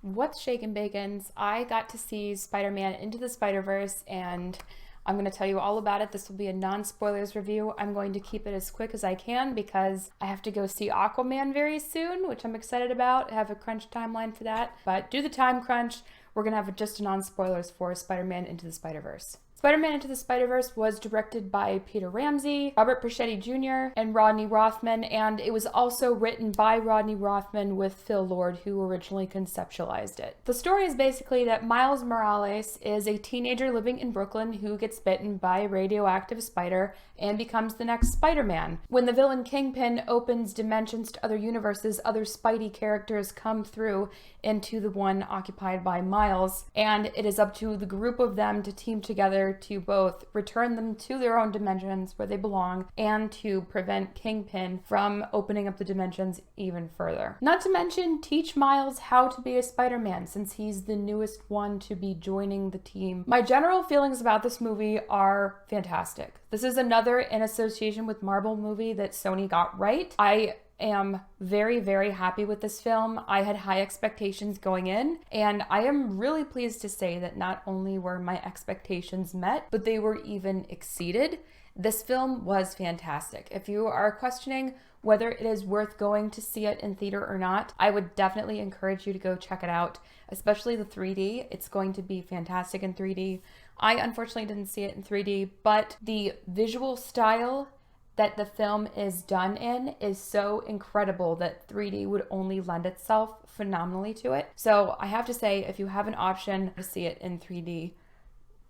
What's shaking bacons? I got to see Spider-Man Into the Spider-Verse and I'm going to tell you all about it. This will be a non-spoilers review. I'm going to keep it as quick as I can because I have to go see Aquaman very soon, which I'm excited about. I have a crunch timeline for that. But due to the time crunch, we're going to have just a non-spoilers for Spider-Man Into the Spider-Verse. Spider-Man Into the Spider-Verse was directed by Peter Ramsey, Robert Perschetti Jr., and Rodney Rothman, and it was also written by Rodney Rothman with Phil Lord, who originally conceptualized it. The story is basically that Miles Morales is a teenager living in Brooklyn who gets bitten by a radioactive spider and becomes the next Spider-Man. When the villain Kingpin opens dimensions to other universes, other Spidey characters come through into the one occupied by Miles, and it is up to the group of them to team together to both return them to their own dimensions where they belong and to prevent Kingpin from opening up the dimensions even further. Not to mention teach Miles how to be a Spider-Man since he's the newest one to be joining the team. My general feelings about this movie are fantastic. This is another in association with Marvel movie that Sony got right. I am very, very happy with this film. I had high expectations going in, and I am really pleased to say that not only were my expectations met, but they were even exceeded. This film was fantastic. If you are questioning whether it is worth going to see it in theater or not, I would definitely encourage you to go check it out, especially the 3D. It's going to be fantastic in 3D. I unfortunately didn't see it in 3D, but the visual style that the film is done in is so incredible that 3D would only lend itself phenomenally to it. So I have to say, if you have an option to see it in 3D,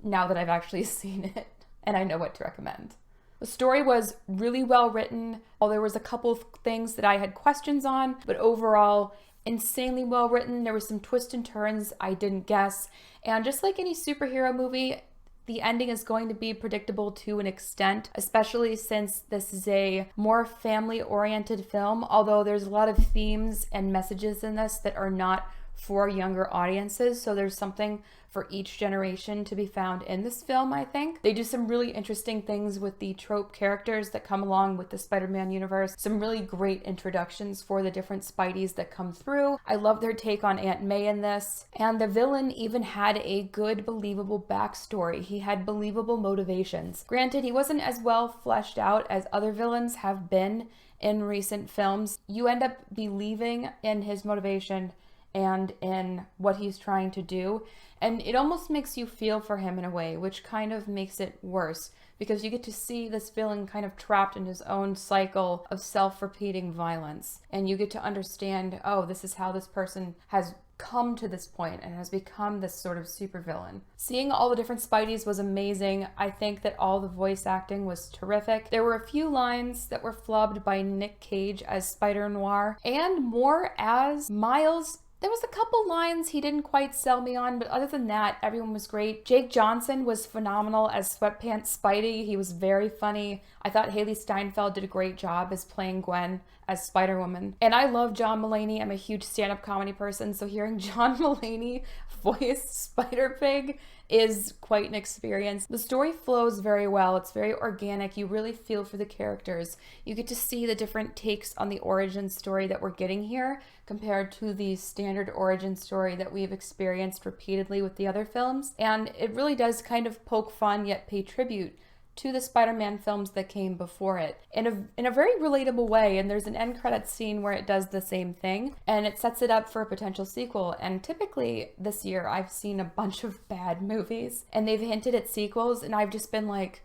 now that I've actually seen it and I know what to recommend. The story was really well written. There was a couple of things that I had questions on, but overall, insanely well written. There were some twists and turns I didn't guess. And just like any superhero movie, the ending is going to be predictable to an extent, especially since this is a more family-oriented film, although there's a lot of themes and messages in this that are not for younger audiences, so there's something for each generation to be found in this film, I think. They do some really interesting things with the trope characters that come along with the Spider-Man universe, some really great introductions for the different Spideys that come through. I love their take on Aunt May in this, and the villain even had a good, believable backstory. He had believable motivations. Granted, he wasn't as well fleshed out as other villains have been in recent films. You end up believing in his motivation and in what he's trying to do. And it almost makes you feel for him in a way, which kind of makes it worse because you get to see this villain kind of trapped in his own cycle of self-repeating violence. And you get to understand, oh, this is how this person has come to this point and has become this sort of supervillain. Seeing all the different Spideys was amazing. I think that all the voice acting was terrific. There were a few lines that were flubbed by Nick Cage as Spider-Noir and more as Miles. There was a couple lines he didn't quite sell me on, but other than that, everyone was great. Jake Johnson was phenomenal as Sweatpants Spidey. He was very funny. I thought Haley Steinfeld did a great job as playing Gwen as Spider-Woman. And I love John Mulaney. I'm a huge stand-up comedy person, so hearing John Mulaney voice Spider-Pig is quite an experience. The story flows very well. It's very organic. You really feel for the characters. You get to see the different takes on the origin story that we're getting here compared to the standard origin story that we've experienced repeatedly with the other films. And it really does kind of poke fun yet pay tribute to the Spider-Man films that came before it in a very relatable way. And there's an end credits scene where it does the same thing and it sets it up for a potential sequel. And typically this year I've seen a bunch of bad movies and they've hinted at sequels and I've just been like,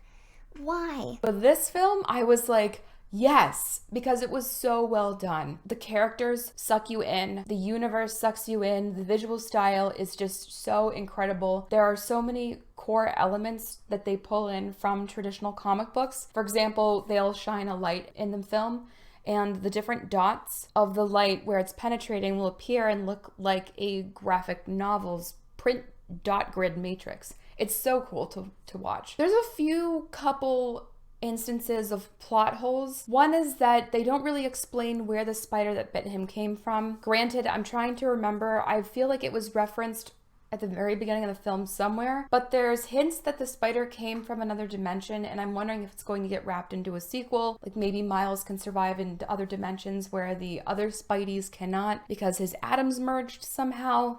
why? But this film, I was like, yes, because it was so well done. The characters suck you in. The universe sucks you in. The visual style is just so incredible. There are so many core elements that they pull in from traditional comic books. For example, they'll shine a light in the film and the different dots of the light where it's penetrating will appear and look like a graphic novel's print dot grid matrix. It's so cool to watch. There's a couple instances of plot holes. One is that they don't really explain where the spider that bit him came from. Granted, I'm trying to remember. I feel like it was referenced at the very beginning of the film somewhere, but there's hints that the spider came from another dimension, and I'm wondering if it's going to get wrapped into a sequel. Like maybe Miles can survive into other dimensions where the other Spideys cannot because his atoms merged somehow.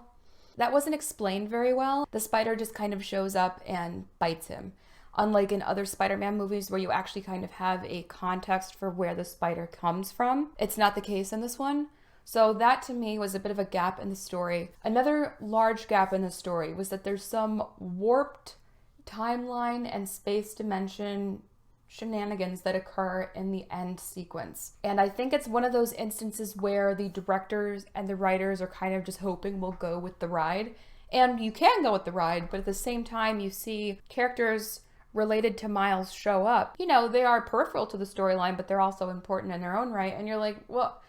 That wasn't explained very well. The spider just kind of shows up and bites him. Unlike in other Spider-Man movies where you actually kind of have a context for where the spider comes from, it's not the case in this one. So that to me was a bit of a gap in the story. Another large gap in the story was that there's some warped timeline and space dimension shenanigans that occur in the end sequence. And I think it's one of those instances where the directors and the writers are kind of just hoping we'll go with the ride. And you can go with the ride, but at the same time you see characters related to Miles show up. You know, they are peripheral to the storyline, but they're also important in their own right. And you're like, well,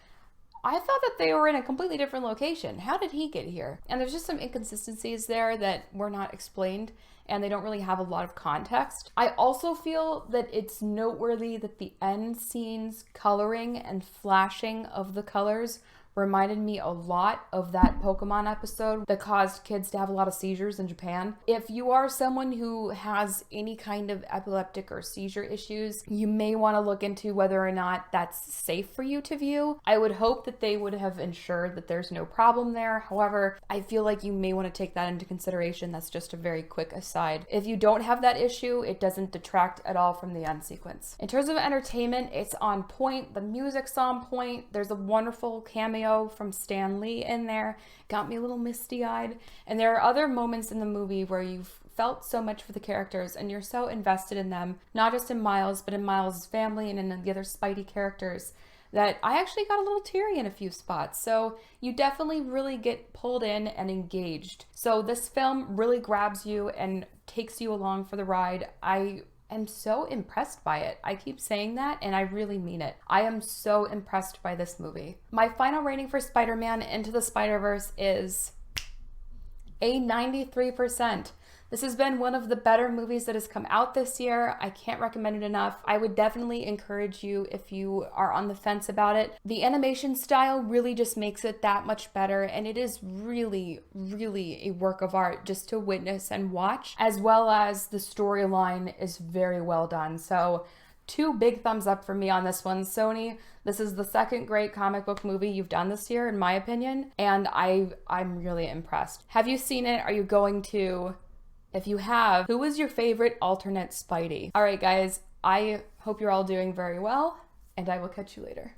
I thought that they were in a completely different location. How did he get here? And there's just some inconsistencies there that were not explained, and they don't really have a lot of context. I also feel that it's noteworthy that the end scenes coloring and flashing of the colors reminded me a lot of that Pokemon episode that caused kids to have a lot of seizures in Japan. If you are someone who has any kind of epileptic or seizure issues, you may want to look into whether or not that's safe for you to view. I would hope that they would have ensured that there's no problem there. However, I feel like you may want to take that into consideration. That's just a very quick aside. If you don't have that issue, it doesn't detract at all from the end sequence. In terms of entertainment, it's on point. The music's on point. There's a wonderful cameo from Stan Lee in there. Got me a little misty-eyed. And there are other moments in the movie where you've felt so much for the characters and you're so invested in them, not just in Miles, but in Miles' family and in the other Spidey characters, that I actually got a little teary in a few spots. So you definitely really get pulled in and engaged. So this film really grabs you and takes you along for the ride. I'm so impressed by it. I keep saying that and I really mean it. I am so impressed by this movie. My final rating for Spider-Man Into the Spider-Verse is a 93%. This has been one of the better movies that has come out this year. I can't recommend it enough. I would definitely encourage you if you are on the fence about it. The animation style really just makes it that much better, and it is really, really a work of art just to witness and watch, as well as the storyline is very well done. So 2 big thumbs up for me on this one. Sony, this is the second great comic book movie you've done this year, in my opinion, and I'm really impressed. Have you seen it? Are you going to? If you have, who was your favorite alternate Spidey? All right, guys, I hope you're all doing very well, and I will catch you later.